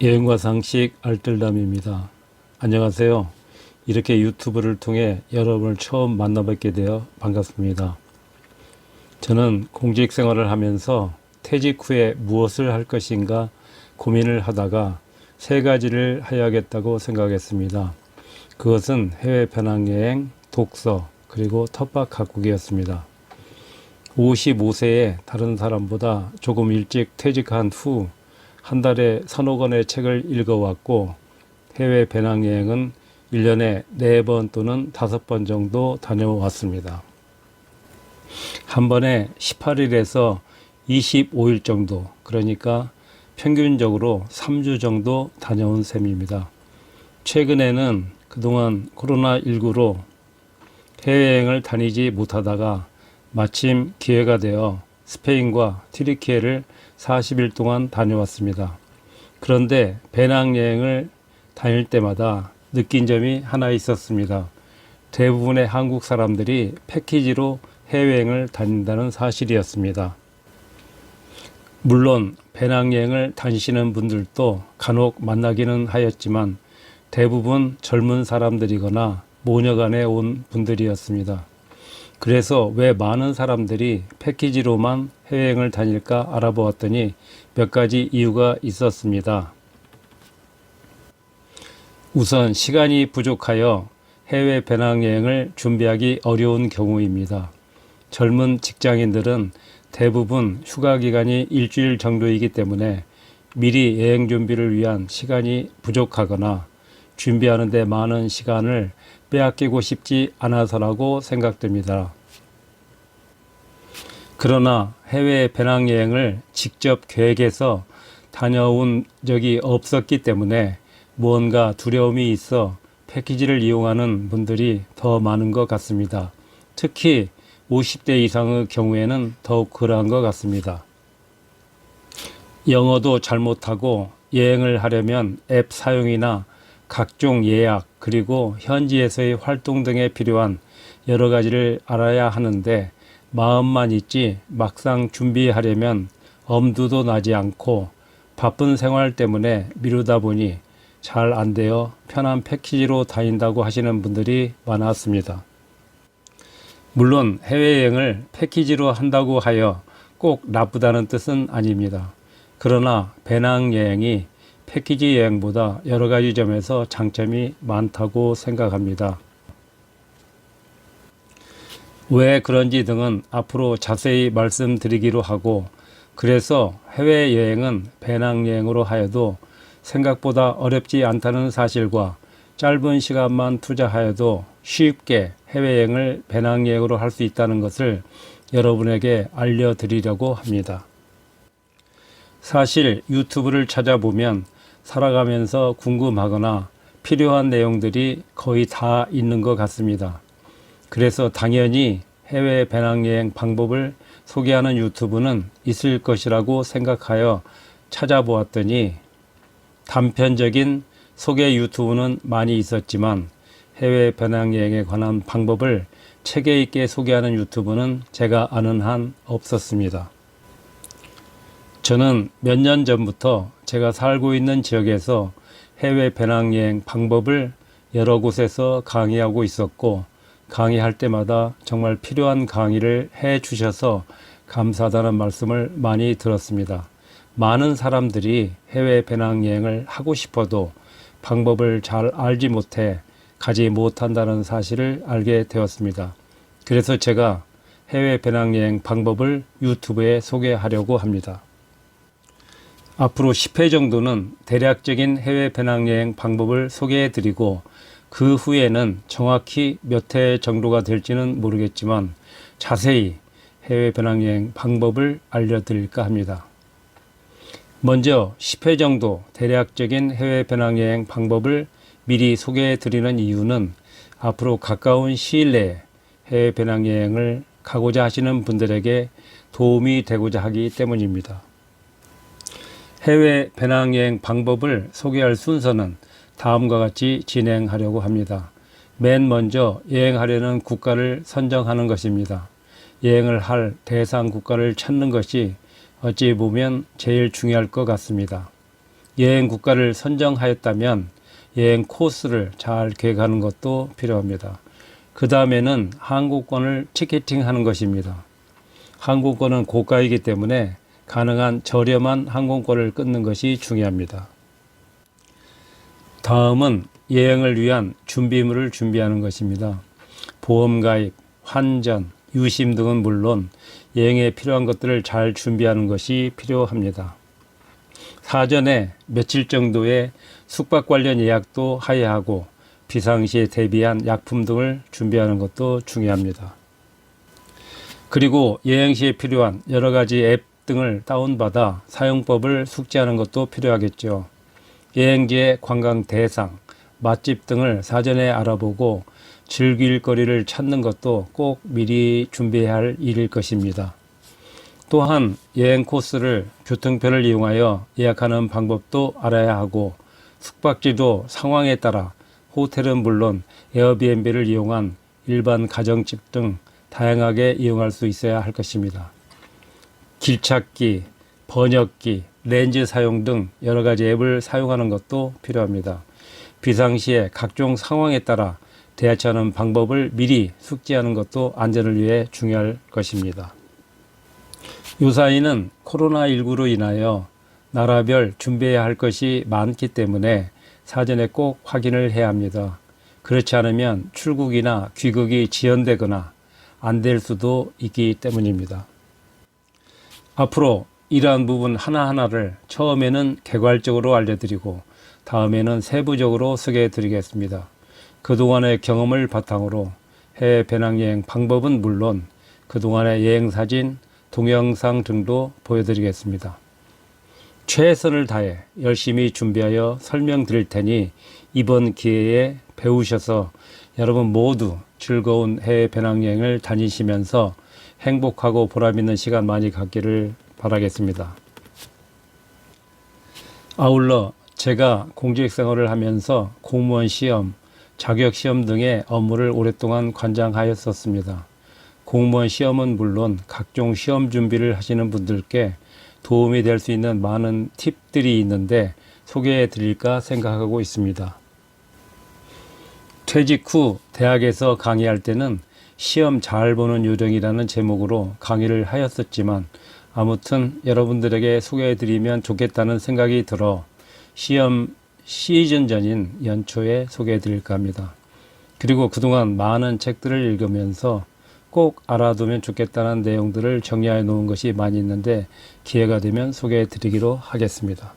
여행과 상식 알뜰담입니다. 안녕하세요. 이렇게 유튜브를 통해 여러분을 처음 만나뵙게 되어 반갑습니다. 저는 공직 생활을 하면서 퇴직 후에 무엇을 할 것인가 고민을 하다가 세 가지를 해야겠다고 생각했습니다. 그것은 해외 배낭여행, 독서, 그리고 텃밭 가꾸기였습니다. 55세에 다른 사람보다 조금 일찍 퇴직한 후 한 달에 서너 권의 책을 읽어왔고, 해외 배낭여행은 1년에 4번 또는 5번 정도 다녀왔습니다. 한 번에 18일에서 25일 정도, 그러니까 평균적으로 3주 정도 다녀온 셈입니다. 최근에는 그동안 코로나19로 해외여행을 다니지 못하다가 마침 기회가 되어 스페인과 튀르키예를 40일 동안 다녀왔습니다. 그런데 배낭여행을 다닐 때마다 느낀 점이 하나 있었습니다. 대부분의 한국 사람들이 패키지로 해외여행을 다닌다는 사실이었습니다. 물론 배낭여행을 다니시는 분들도 간혹 만나기는 하였지만 대부분 젊은 사람들이거나 모녀간에 온 분들이었습니다. 그래서 왜 많은 사람들이 패키지로만 해외여행을 다닐까 알아보았더니 몇 가지 이유가 있었습니다. 우선 시간이 부족하여 해외 배낭여행을 준비하기 어려운 경우입니다. 젊은 직장인들은 대부분 휴가 기간이 일주일 정도이기 때문에 미리 여행 준비를 위한 시간이 부족하거나 준비하는 데 많은 시간을 빼앗기고 싶지 않아서라고 생각됩니다. 그러나 해외 배낭여행을 직접 계획해서 다녀온 적이 없었기 때문에 무언가 두려움이 있어 패키지를 이용하는 분들이 더 많은 것 같습니다. 특히 50대 이상의 경우에는 더욱 그러한 것 같습니다. 영어도 잘 못하고 여행을 하려면 앱 사용이나 각종 예약, 그리고 현지에서의 활동 등에 필요한 여러 가지를 알아야 하는데 마음만 있지 막상 준비하려면 엄두도 나지 않고 바쁜 생활 때문에 미루다 보니 잘 안 되어 편한 패키지로 다닌다고 하시는 분들이 많았습니다. 물론 해외여행을 패키지로 한다고 하여 꼭 나쁘다는 뜻은 아닙니다. 그러나 배낭여행이 패키지 여행보다 여러 가지 점에서 장점이 많다고 생각합니다. 왜 그런지 등은 앞으로 자세히 말씀드리기로 하고, 그래서 해외여행은 배낭여행으로 하여도 생각보다 어렵지 않다는 사실과 짧은 시간만 투자하여도 쉽게 해외여행을 배낭여행으로 할 수 있다는 것을 여러분에게 알려드리려고 합니다. 사실 유튜브를 찾아보면 살아가면서 궁금하거나 필요한 내용들이 거의 다 있는 것 같습니다. 그래서 당연히 해외 배낭여행 방법을 소개하는 유튜브는 있을 것이라고 생각하여 찾아보았더니 단편적인 소개 유튜브는 많이 있었지만 해외 배낭여행에 관한 방법을 체계 있게 소개하는 유튜브는 제가 아는 한 없었습니다. 저는 몇 년 전부터 제가 살고 있는 지역에서 해외 배낭여행 방법을 여러 곳에서 강의하고 있었고, 강의할 때마다 정말 필요한 강의를 해 주셔서 감사하다는 말씀을 많이 들었습니다. 많은 사람들이 해외 배낭여행을 하고 싶어도 방법을 잘 알지 못해 가지 못한다는 사실을 알게 되었습니다. 그래서 제가 해외 배낭여행 방법을 유튜브에 소개하려고 합니다. 앞으로 10회 정도는 대략적인 해외 배낭여행 방법을 소개해 드리고, 그 후에는 정확히 몇 회 정도가 될지는 모르겠지만 자세히 해외 배낭여행 방법을 알려드릴까 합니다. 먼저 10회 정도 대략적인 해외 배낭여행 방법을 미리 소개해 드리는 이유는 앞으로 가까운 시일 내에 해외 배낭여행을 가고자 하시는 분들에게 도움이 되고자 하기 때문입니다. 해외 배낭여행 방법을 소개할 순서는 다음과 같이 진행하려고 합니다. 맨 먼저 여행하려는 국가를 선정하는 것입니다. 여행을 할 대상 국가를 찾는 것이 어찌 보면 제일 중요할 것 같습니다. 여행 국가를 선정하였다면 여행 코스를 잘 계획하는 것도 필요합니다. 그 다음에는 항공권을 티켓팅하는 것입니다. 항공권은 고가이기 때문에 가능한 저렴한 항공권을 끊는 것이 중요합니다. 다음은 여행을 위한 준비물을 준비하는 것입니다. 보험가입, 환전, 유심 등은 물론 여행에 필요한 것들을 잘 준비하는 것이 필요합니다. 사전에 며칠 정도의 숙박 관련 예약도 해야 하고 비상시에 대비한 약품 등을 준비하는 것도 중요합니다. 그리고 여행 시에 필요한 여러 가지 앱 등을 다운받아 사용법을 숙지하는 것도 필요하겠죠. 여행지의 관광 대상, 맛집 등을 사전에 알아보고 즐길 거리를 찾는 것도 꼭 미리 준비해야 할 일일 것입니다. 또한 여행 코스를 교통편을 이용하여 예약하는 방법도 알아야 하고 숙박지도 상황에 따라 호텔은 물론 에어비앤비를 이용한 일반 가정집 등 다양하게 이용할 수 있어야 할 것입니다. 길찾기, 번역기, 렌즈 사용 등 여러 가지 앱을 사용하는 것도 필요합니다. 비상시에 각종 상황에 따라 대처하는 방법을 미리 숙지하는 것도 안전을 위해 중요할 것입니다. 요사이는 코로나19로 인하여 나라별 준비해야 할 것이 많기 때문에 사전에 꼭 확인을 해야 합니다. 그렇지 않으면 출국이나 귀국이 지연되거나 안 될 수도 있기 때문입니다. 앞으로 이러한 부분 하나하나를 처음에는 개괄적으로 알려드리고 다음에는 세부적으로 소개해 드리겠습니다. 그동안의 경험을 바탕으로 해외 배낭여행 방법은 물론 그동안의 여행사진, 동영상 등도 보여드리겠습니다. 최선을 다해 열심히 준비하여 설명드릴 테니 이번 기회에 배우셔서 여러분 모두 즐거운 해외 배낭여행을 다니시면서 행복하고 보람있는 시간 많이 갖기를 바라겠습니다. 아울러 제가 공직생활을 하면서 공무원 시험, 자격시험 등의 업무를 오랫동안 관장하였었습니다. 공무원 시험은 물론 각종 시험 준비를 하시는 분들께 도움이 될 수 있는 많은 팁들이 있는데 소개해 드릴까 생각하고 있습니다. 퇴직 후 대학에서 강의할 때는 시험 잘 보는 요령이라는 제목으로 강의를 하였었지만 아무튼 여러분들에게 소개해 드리면 좋겠다는 생각이 들어 시험 시즌 전인 연초에 소개해 드릴까 합니다. 그리고 그동안 많은 책들을 읽으면서 꼭 알아두면 좋겠다는 내용들을 정리해 놓은 것이 많이 있는데 기회가 되면 소개해 드리기로 하겠습니다.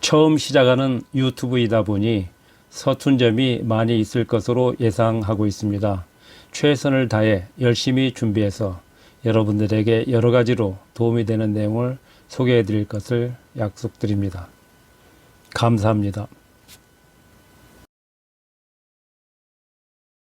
처음 시작하는 유튜브이다 보니 서툰 점이 많이 있을 것으로 예상하고 있습니다. 최선을 다해 열심히 준비해서 여러분들에게 여러 가지로 도움이 되는 내용을 소개해 드릴 것을 약속드립니다. 감사합니다.